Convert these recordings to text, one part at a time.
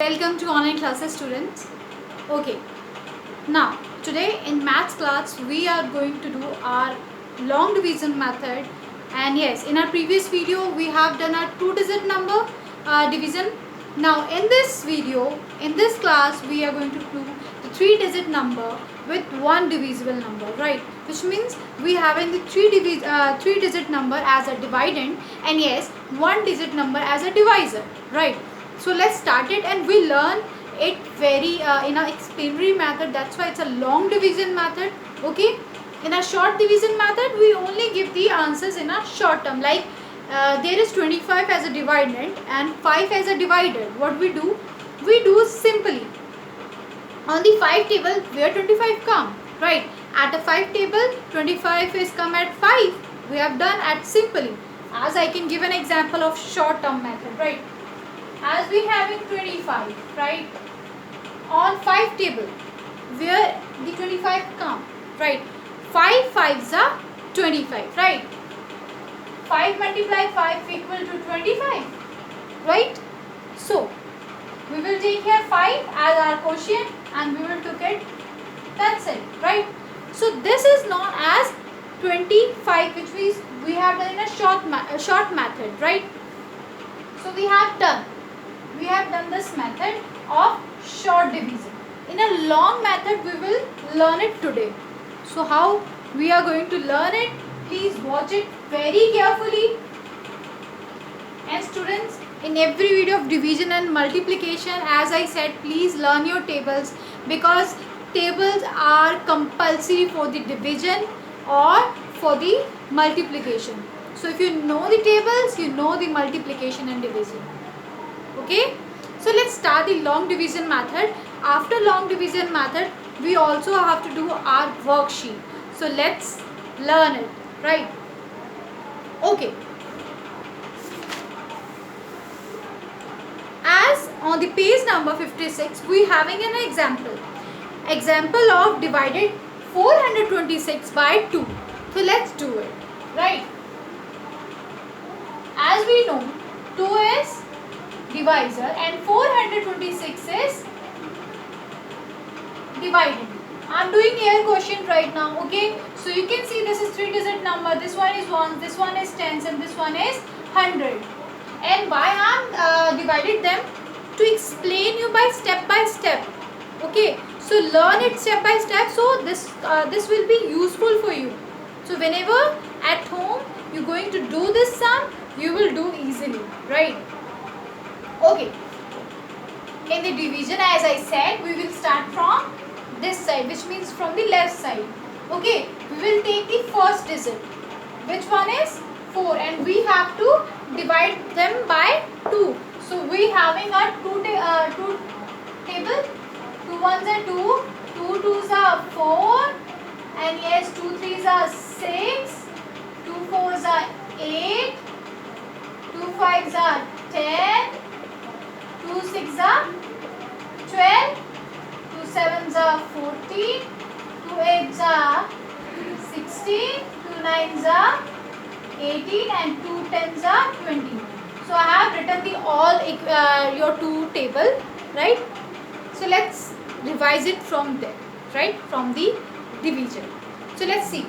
Welcome to online classes, students. Okay, now today in maths class we are going to do our long division method. And yes, in our previous video we have done our two-digit number division. Now in this video, in this class, we are going to do the three-digit number with one divisible number, right? Which means we having the three-digit number as a dividend, and yes, one-digit number as a divisor, right? So let's start it, and we learn it very in a explanatory method. That's why it's a long division method. Okay, in a short division method we only give the answers in a short term, like there is 25 as a dividend and 5 as a divider. What we do simply on the 5 table where 25 come, right? At a 5 table 25 is come at 5. We have done at simply. As I can give an example of short term method, right? As we having 25, right, on 5 table where the 25 come, right? 5 5s are 25, right? 5 multiply 5 equal to 25, right? So we will take here 5 as our quotient and we will took it. That's it, right? So this is known as 25, which means we have done in a short method, right? So we have done this method of short division. In a long method we will learn it today. So how we are going to learn it, please watch it very carefully. And students, in every video of division and multiplication, as I said, please learn your tables, because tables are compulsory for the division or for the multiplication. So if you know the tables, you know the multiplication and division. Okay, so let's start the long division method. After long division method we also have to do our worksheet. So let's learn it, right? Okay, as on the page number 56 we having an example of divided 426 by 2. So let's do it, right? As we know, 2 is divisor and 426 is dividend. I'm doing here quotient right now. Okay, so you can see this is three-digit number. This one is 1, this one is tens, and this one is 100. And why I'm divided them? To explain you by step. Okay, so learn it step by step. So this will be useful for you. So whenever at home you're going to do this sum, you will do easily, right? Okay, in the division, as I said, we will start from this side, which means from the left side. Okay, we will take the first digit, which one is 4, and we have to divide them by 2. So we having a two table. 2 ones are 2, 2 twos are 4, and yes, 2 threes are 6, 2 fours are 8, 2 fives are 10, 2 sixes are 12, 2 sevens are 14, 2 eights are 16, 2 nines are 18, and 2 tens are 20. So I have written the all your 2 table, right? So let's revise it from there, right? From the division. So let's see.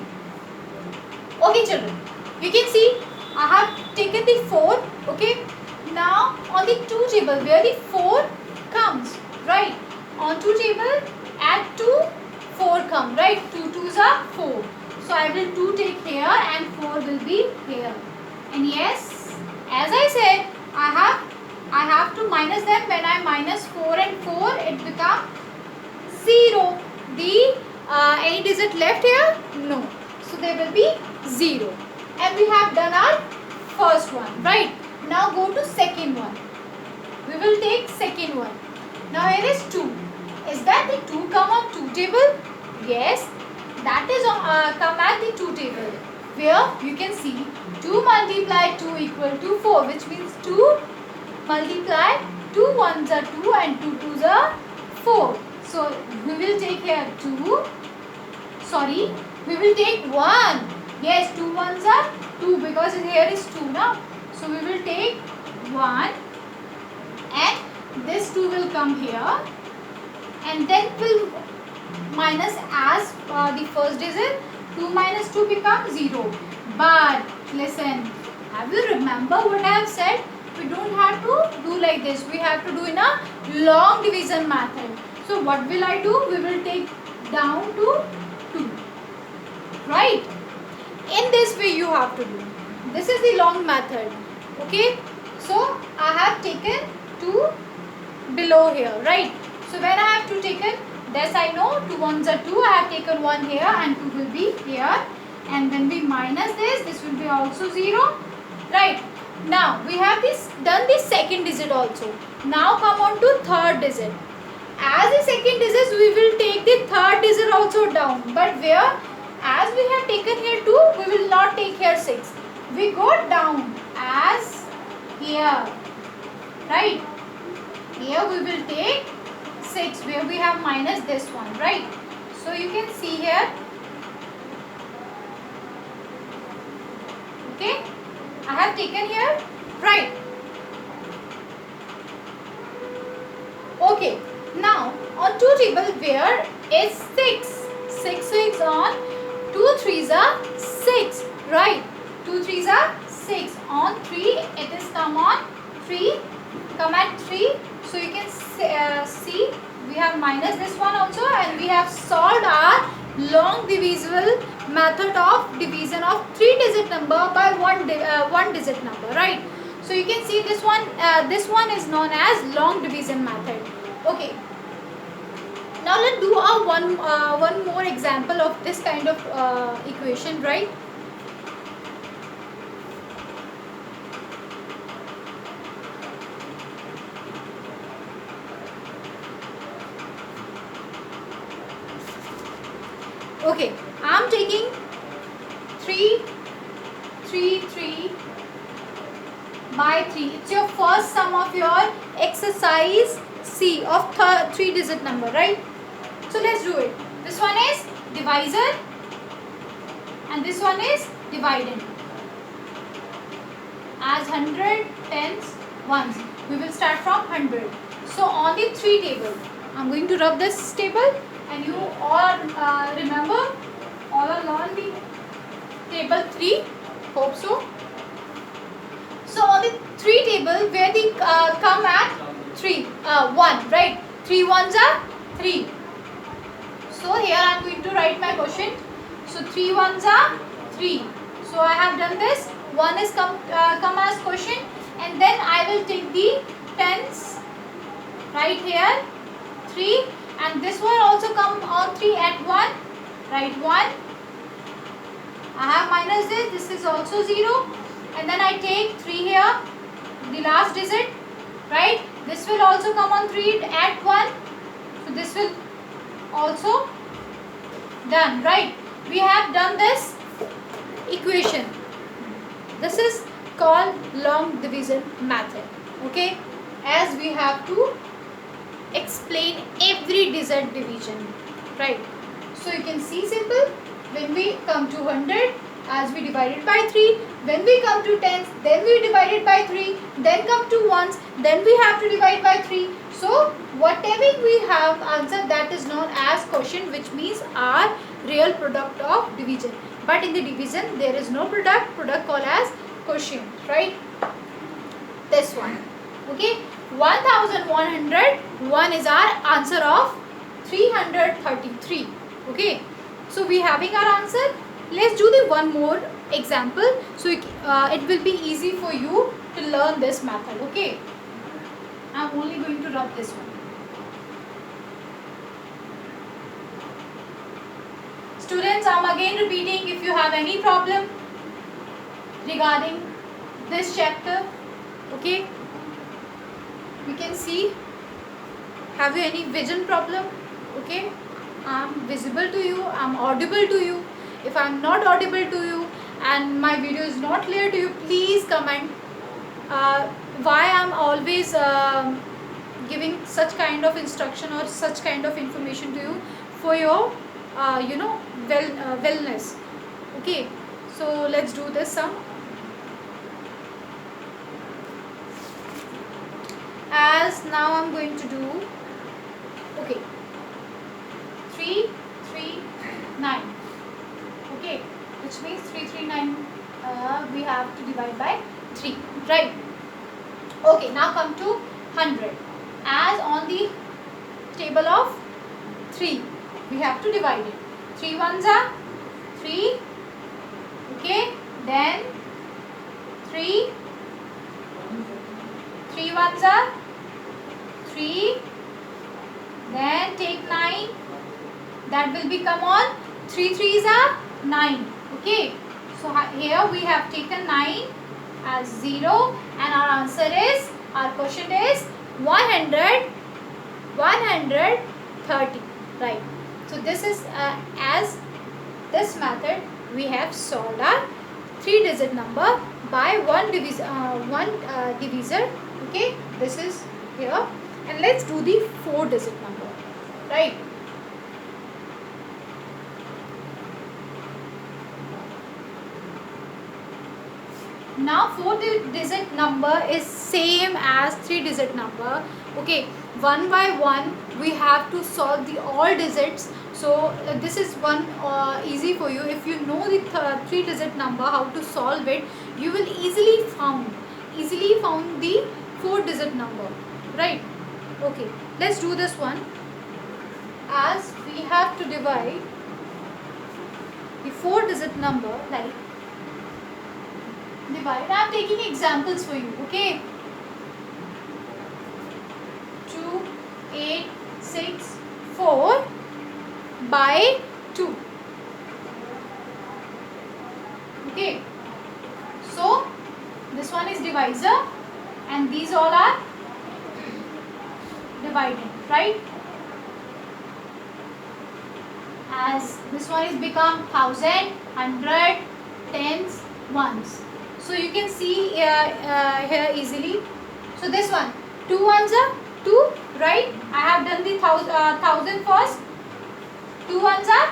Okay children, you can see I have taken the 4. Okay, now on the 2 table where the 4 comes, right? On 2 table add 2, 4 come, right? 2 twos are 4. So I will 2 take here and 4 will be here. And yes, as I said, I have to minus them. When I minus 4 and 4, it becomes 0. The any digit left here? No. So there will be 0. And we have done our first one, right? Now go to second one. We will take second one. Now here is 2. Is that the 2 come on 2 table? Yes, that is come at the 2 table. Where you can see 2 multiply 2 equal to 4, which means 2 multiply 2 ones are 2 and 2 twos are 4. So we will take here 2. Sorry, we will take 1. Yes, 2 ones are 2 because here is 2 now. So we will take 1 and this 2 will come here, and then will minus as the first digit. 2 minus 2 becomes 0. But listen, have you remember what I have said? We don't have to do like this. We have to do in a long division method. So what will I do? We will take down to 2. Right? In this way you have to do. This is the long method. Okay? So I have taken 2 below here. Right? So when I have 2 taken, this I know 2 ones are 2. I have taken 1 here and 2 will be here. And when we minus this will be also 0. Right? Now we have done the second digit also. Now come on to third digit. As the second digit, we will take the third digit also down. But where? As we have taken here 2, we will not take here 6. We go down as here. Right? Here we will take 6 where we have minus this one. Right? So you can see here. Okay? I have taken here. Right? Okay. Now on 2 table where is 6? 6 is on 2 3s are 6. Right? 2 3s are 6. On 3 it is come on 3. Come at 3. So you can see we have minus this one also, and we have solved our long divisible method of division of 3 digit number by 1 digit number. Right? So you can see this one is known as long division method. Okay. Now let's do one more example of this kind of equation. Right? Okay, I am taking 3 by 3. It's your first sum of your exercise C of 3 digit number, right? So let's do it. This one is divisor and this one is dividend. As 100, tens, ones. We will start from 100. So on the 3 table, I am going to rub this table. And you all remember all along the table 3, hope so. So on the 3 table where the come at 3, 1, right? 3 ones are 3. So here I am going to write my question. So 3 ones are 3. So I have done this. 1 is come as question, and then I will take the tens right here 3. And this one also come on 3 at 1. Write 1. I have minus this. This is also 0. And then I take 3 here. The last digit. Right. This will also come on 3 at 1. So this will also done. Right. We have done this equation. This is called long division method. Okay. As we have to explain every digit division, right? So you can see simple. When we come to 100, as we divide it by 3, when we come to tens, then we divide it by 3, then come to ones, then we have to divide by 3. So whatever we have answered, that is known as quotient, which means our real product of division. But in the division there is no product called as quotient, right? This one. Okay. 1101 is our answer of 333. Okay, so we having our answer. Let's do the one more example, so it will be easy for you to learn this method. Okay, I'm only going to rub this one. Students, I'm again repeating, if you have any problem regarding this chapter, okay, you can see, have you any vision problem? Okay, I'm visible to you, I'm audible to you. If I'm not audible to you and my video is not clear to you, please comment why I'm always giving such kind of instruction or such kind of information to you for your wellness. Okay, so let's do this sum. as now I'm going to do, okay, 3 3 9, okay, which means 3 3 9 we have to divide by 3, right? Okay, now come to 100. As on the table of 3 we have to divide it. 3 ones are 3, okay, then 3 ones are 3, then take 9, that will become on 3 threes are 9, okay. So here we have taken 9 as 0 and our answer is, our question is 130, right? So this is as this method we have solved our 3-digit number by one divisor, okay. This is here, and let's do the 4-digit number, right? Now 4-digit number is same as 3-digit number, okay. One by one we have to solve the all digits. So this is one easy for you. If you know the 3-digit number, how to solve it, you will easily found the 4-digit number, right? Okay, let's do this one. As we have to divide the 4-digit number, like divide, I am taking examples for you, okay. 2 8 6 4 by 2, okay. So this one is divisor and these all are divided, right? As this one is become 1000, 100, tens, ones. So you can see here easily. So this one, 2 ones are 2, right? I have done the 1000 first. 2 ones are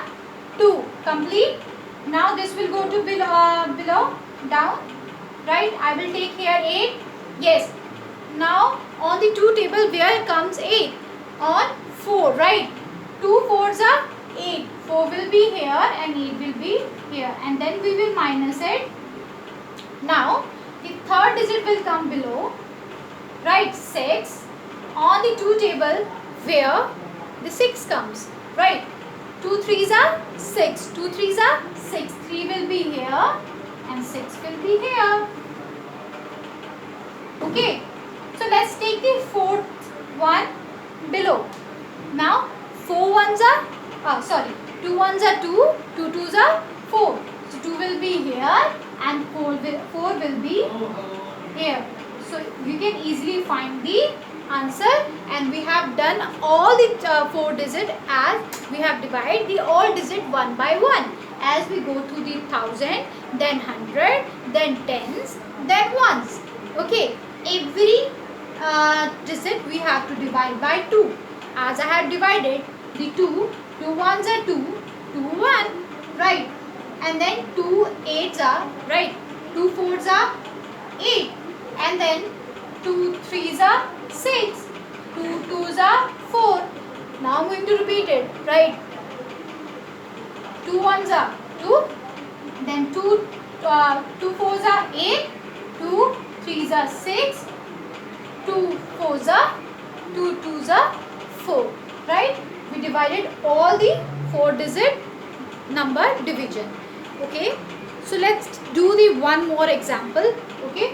2, complete. Now this will go to below, down, right? I will take here 8. Yes. Now on the 2 table where comes 8? On 4, right? 2 fours are 8. 4 will be here and 8 will be here, and then we will minus it. Now the 3rd digit will come below, right? 6. On the 2 table where the 6 comes, right? 2 threes are 6. 2 threes are 6. 3 will be here and 6 will be here. Okay. So let's take the 4th one below. Now 4 ones are 2 ones are 2. 2 twos are 4. So 2 will be here and 4 will be here. So you can easily find the answer, and we have done all the 4 digit as we have divided the all digit one by one. As we go to the 1000, then 100, then tens, then ones. Okay, every digit we have to divide by 2. As I have divided the 2 ones are 2, 2 1, right? And then 2 8s are, right? 2 4s are 8, and then 2 3s are 6, 2 2s are 4. Now I'm going to repeat it, right? 2 1s are 2, then 2 4s are 8, 2 3s are 6, 2 4s are 2 2s are 4, right? We divided all the 4 digit number division. Okay, so let's do the one more example. Okay,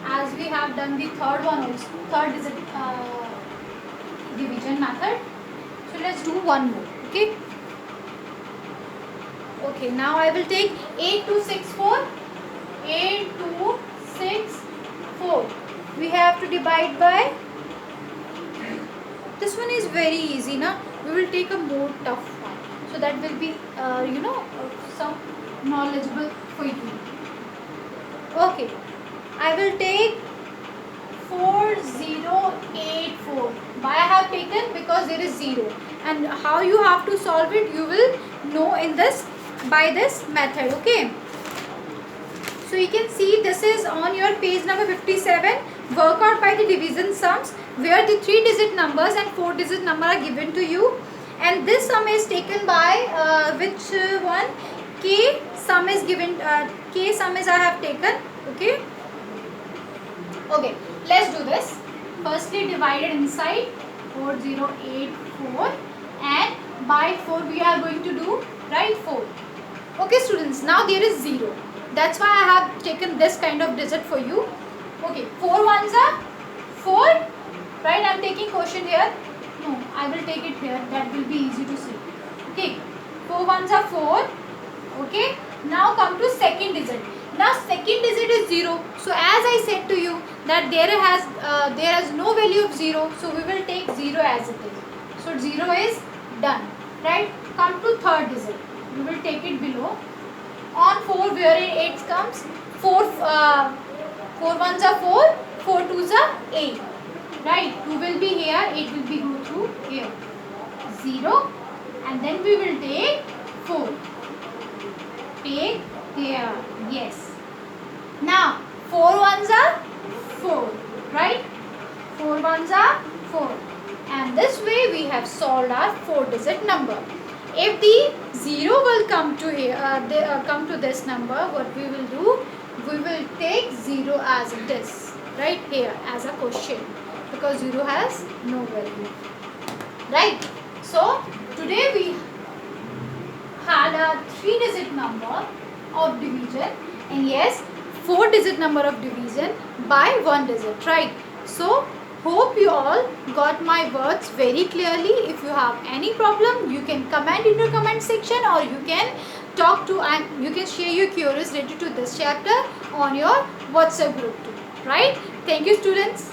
as we have done the third one also, third digit division method. So let's do one more. Okay. Okay, now I will take 8264. 8264. We have to divide by. This one is very easy, na? We will take a more tough one, so that will be some knowledgeable for you. Okay, I will take 4084. Why I have taken? Because there is 0, and how you have to solve it you will know in this by this method. Okay, so you can see this is on your page number 57. work out by the division sums where the 3-digit numbers and 4-digit number are given to you, and this sum is taken by which one? K sum is given. K sum is I have taken. Okay. Okay. Let's do this. Firstly, divided inside 4084, and by 4 we are going to do, right, 4. Okay students, now there is 0. That's why I have taken this kind of digit for you. Okay, 4 ones are 4, right? I am taking quotient here. No, I will take it here. That will be easy to see. Okay, 4 ones are 4. Okay, now come to second digit. Now second digit is 0. So as I said to you that there is no value of 0. So we will take 0 as it is. So 0 is done, right? Come to third digit. We will take it below. On 4 where 8 comes, 4 ones are 4, 4 twos are 8, right? 2 will be here, 8 will be go through here, 0, and then we will take 4, take here, yes. Now 4 ones are 4, right? 4 ones are 4, and this way we have solved our 4-digit number. If the 0 will come to here, come to this number, what we will do? We will take 0 as it is, right here as a quotient, because 0 has no value, right? So today we had a 3-digit number of division, and yes, 4-digit number of division by 1 digit, right? So hope you all got my words very clearly. If you have any problem, you can comment in the comment section, or you can talk to and you can share your queries related to this chapter on your WhatsApp group too, right? Thank you students.